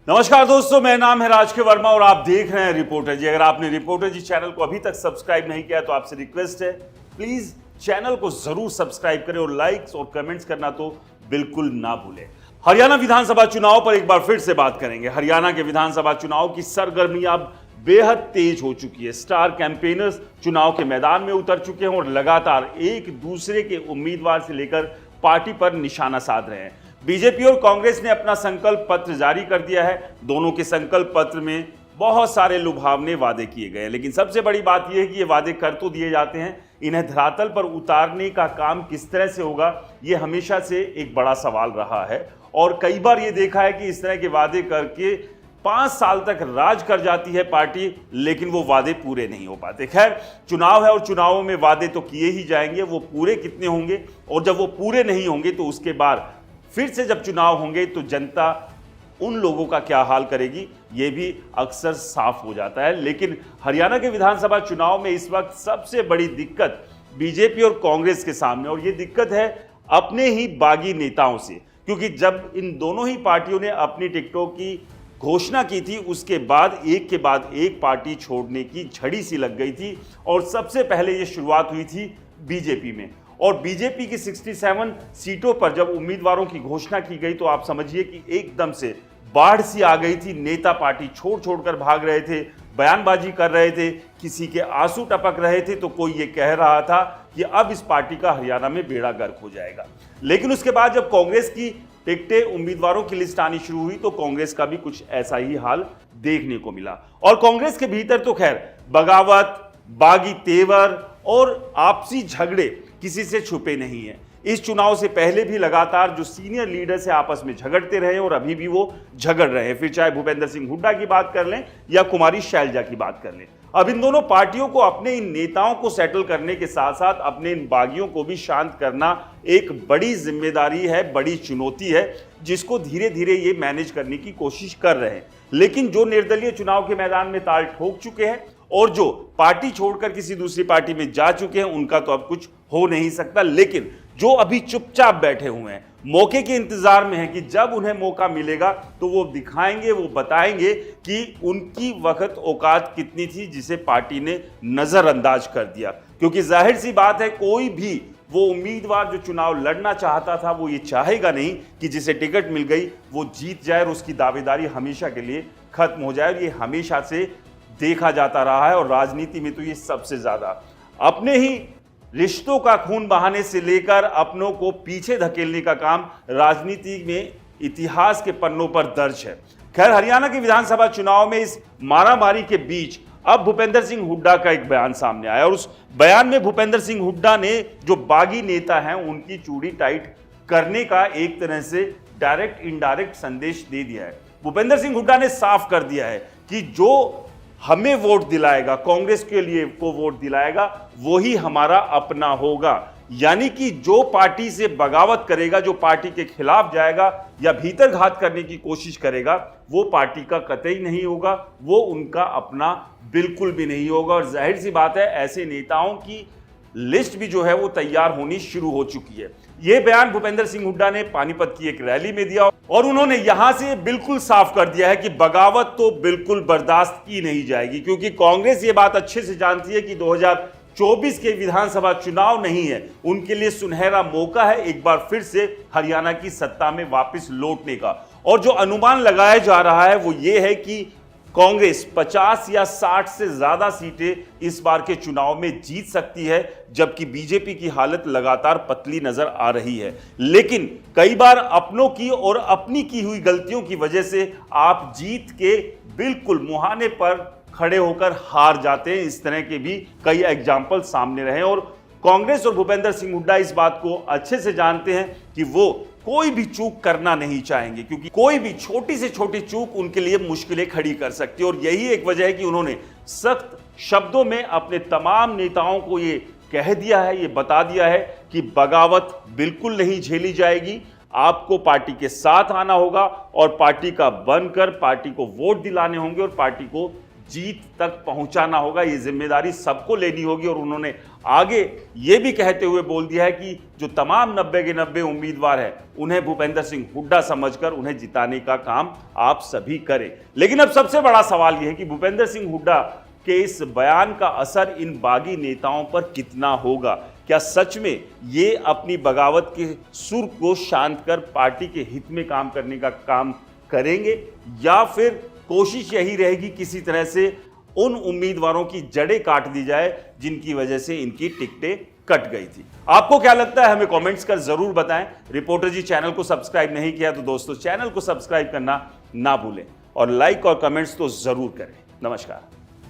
नमस्कार दोस्तों, मेरा नाम है राजके वर्मा और आप देख रहे हैं रिपोर्टर जी। अगर आपने रिपोर्टर जी चैनल को अभी तक सब्सक्राइब नहीं किया तो आपसे रिक्वेस्ट है, प्लीज चैनल को जरूर सब्सक्राइब करें और लाइक्स और कमेंट्स करना तो बिल्कुल ना भूलें। हरियाणा विधानसभा चुनाव पर एक बार फिर से बात करेंगे। हरियाणा के विधानसभा चुनाव की सरगर्मी अब बेहद तेज हो चुकी है। स्टार कैंपेनर्स चुनाव के मैदान में उतर चुके हैं और लगातार एक दूसरे के उम्मीदवार से लेकर पार्टी पर निशाना साध रहे हैं। बीजेपी और कांग्रेस ने अपना संकल्प पत्र जारी कर दिया है। दोनों के संकल्प पत्र में बहुत सारे लुभावने वादे किए गए, लेकिन सबसे बड़ी बात यह है कि ये वादे कर तो दिए जाते हैं, इन्हें धरातल पर उतारने का काम किस तरह से होगा, ये हमेशा से एक बड़ा सवाल रहा है। और कई बार ये देखा है कि इस तरह के वादे करके 5 साल तक राज कर जाती है पार्टी, लेकिन वो वादे पूरे नहीं हो पाते। खैर, चुनाव है और चुनावों में वादे तो किए ही जाएंगे, वो पूरे कितने होंगे और जब वो पूरे नहीं होंगे तो उसके बाद फिर से जब चुनाव होंगे तो जनता उन लोगों का क्या हाल करेगी, ये भी अक्सर साफ हो जाता है। लेकिन हरियाणा के विधानसभा चुनाव में इस वक्त सबसे बड़ी दिक्कत बीजेपी और कांग्रेस के सामने, और ये दिक्कत है अपने ही बागी नेताओं से, क्योंकि जब इन दोनों ही पार्टियों ने अपनी टिकटों की घोषणा की थी उसके बाद एक पार्टी छोड़ने की झड़ी सी लग गई थी। और सबसे पहले ये शुरुआत हुई थी बीजेपी में, और बीजेपी की 67 सीटों पर जब उम्मीदवारों की घोषणा की गई तो आप समझिए कि एकदम से बाढ़ सी आ गई थी। नेता पार्टी छोड़ भाग रहे थे, बयानबाजी कर रहे थे, किसी के आंसू टपक रहे थे, तो कोई ये कह रहा था कि अब इस पार्टी का हरियाणा में बेड़ा गर्क हो जाएगा। लेकिन उसके बाद जब कांग्रेस की टिकटें उम्मीदवारों की लिस्ट आनी शुरू हुई तो कांग्रेस का भी कुछ ऐसा ही हाल देखने को मिला। और कांग्रेस के भीतर तो खैर बगावत, बागी तेवर और आपसी झगड़े किसी से छुपे नहीं है। इस चुनाव से पहले भी लगातार जो सीनियर लीडर्स है आपस में झगड़ते रहे और अभी भी वो झगड़ रहे हैं। फिर चाहे भूपेंद्र सिंह हुड्डा की बात कर लें या कुमारी शैलजा की बात कर लें। अब इन दोनों पार्टियों को अपने इन नेताओं को सेटल करने के साथ साथ अपने इन बागियों को भी शांत करना एक बड़ी जिम्मेदारी है, बड़ी चुनौती है, जिसको धीरे धीरे ये मैनेज करने की कोशिश कर रहे हैं। लेकिन जो निर्दलीय चुनाव के मैदान में ताल ठोक चुके हैं और जो पार्टी छोड़कर किसी दूसरी पार्टी में जा चुके हैं, उनका तो अब कुछ हो नहीं सकता। लेकिन जो अभी चुपचाप बैठे हुए हैं, मौके के इंतजार में है कि जब उन्हें मौका मिलेगा तो वो दिखाएंगे, वो बताएंगे कि उनकी वक्त औकात कितनी थी जिसे पार्टी ने नजरअंदाज कर दिया। क्योंकि जाहिर सी बात है, कोई भी वो उम्मीदवार जो चुनाव लड़ना चाहता था वो ये चाहेगा नहीं कि जिसे टिकट मिल गई वो जीत जाए और उसकी दावेदारी हमेशा के लिए खत्म हो जाए। और ये हमेशा से देखा जाता रहा है, और राजनीति में तो ये सबसे ज्यादा अपने ही रिश्तों का खून बहाने से लेकर अपनों को पीछे धकेलने का काम राजनीति में इतिहास के पन्नों पर दर्ज है। खैर, हरियाणा के विधानसभा चुनाव में इस मारामारी के बीच अब भूपेंद्र सिंह हुड्डा का एक बयान सामने आया, और उस बयान में भूपेंद्र सिंह हुड्डा ने जो बागी नेता हैं उनकी चूड़ी टाइट करने का एक तरह से डायरेक्ट इनडायरेक्ट संदेश दे दिया है। भूपेंद्र सिंह हुड्डा ने साफ कर दिया है कि जो हमें वोट दिलाएगा, कांग्रेस के लिए को वोट दिलाएगा, वही हमारा अपना होगा। यानी कि जो पार्टी से बगावत करेगा, जो पार्टी के खिलाफ जाएगा या भीतर घात करने की कोशिश करेगा, वो पार्टी का कतई नहीं होगा, वो उनका अपना बिल्कुल भी नहीं होगा। और जाहिर सी बात है, ऐसे नेताओं की लिस्ट भी जो है वो तैयार होनी शुरू हो चुकी है। यह बयान भूपेंद्र सिंह हुड्डा ने पानीपत की एक रैली में दिया और उन्होंने यहां से बिल्कुल साफ कर दिया है कि बगावत तो बिल्कुल बर्दाश्त की नहीं जाएगी, क्योंकि कांग्रेस ये बात अच्छे से जानती है कि 2024 के विधानसभा चुनाव नहीं है, उनके लिए सुनहरा मौका है एक बार फिर से हरियाणा की सत्ता में वापस लौटने का। और जो अनुमान लगाया जा रहा है वो ये है कि कांग्रेस 50 या 60 से ज्यादा सीटें इस बार के चुनाव में जीत सकती है, जबकि बीजेपी की हालत लगातार पतली नजर आ रही है। लेकिन कई बार अपनों की और अपनी की हुई गलतियों की वजह से आप जीत के बिल्कुल मुहाने पर खड़े होकर हार जाते हैं। इस तरह के भी कई एग्जाम्पल सामने रहे, और कांग्रेस और भूपेंद्र सिंह हुड्डा इस बात को अच्छे से जानते हैं कि वो कोई भी चूक करना नहीं चाहेंगे, क्योंकि कोई भी छोटी से छोटी चूक उनके लिए मुश्किलें खड़ी कर सकती है। और यही एक वजह है कि उन्होंने सख्त शब्दों में अपने तमाम नेताओं को ये कह दिया है, ये बता दिया है कि बगावत बिल्कुल नहीं झेली जाएगी, आपको पार्टी के साथ आना होगा और पार्टी का बनकर पार्टी को वोट दिलाने होंगे और पार्टी को जीत तक पहुंचाना होगा। ये जिम्मेदारी सबको लेनी होगी और उन्होंने आगे ये भी कहते हुए बोल दिया है कि जो तमाम 90 के 90 उम्मीदवार हैं उन्हें भूपेंद्र सिंह हुड्डा समझकर उन्हें जिताने का काम आप सभी करें। लेकिन अब सबसे बड़ा सवाल यह है कि भूपेंद्र सिंह हुड्डा के इस बयान का असर इन बागी नेताओं पर कितना होगा। क्या सच में ये अपनी बगावत के सुर को शांत कर पार्टी के हित में काम करने का काम करेंगे, या फिर कोशिश यही रहेगी किसी तरह से उन उम्मीदवारों की जड़ें काट दी जाए जिनकी वजह से इनकी टिकटें कट गई थी। आपको क्या लगता है, हमें कमेंट्स कर जरूर बताएं। रिपोर्टर जी चैनल को सब्सक्राइब नहीं किया तो दोस्तों चैनल को सब्सक्राइब करना ना भूलें और लाइक और कमेंट्स तो जरूर करें। नमस्कार।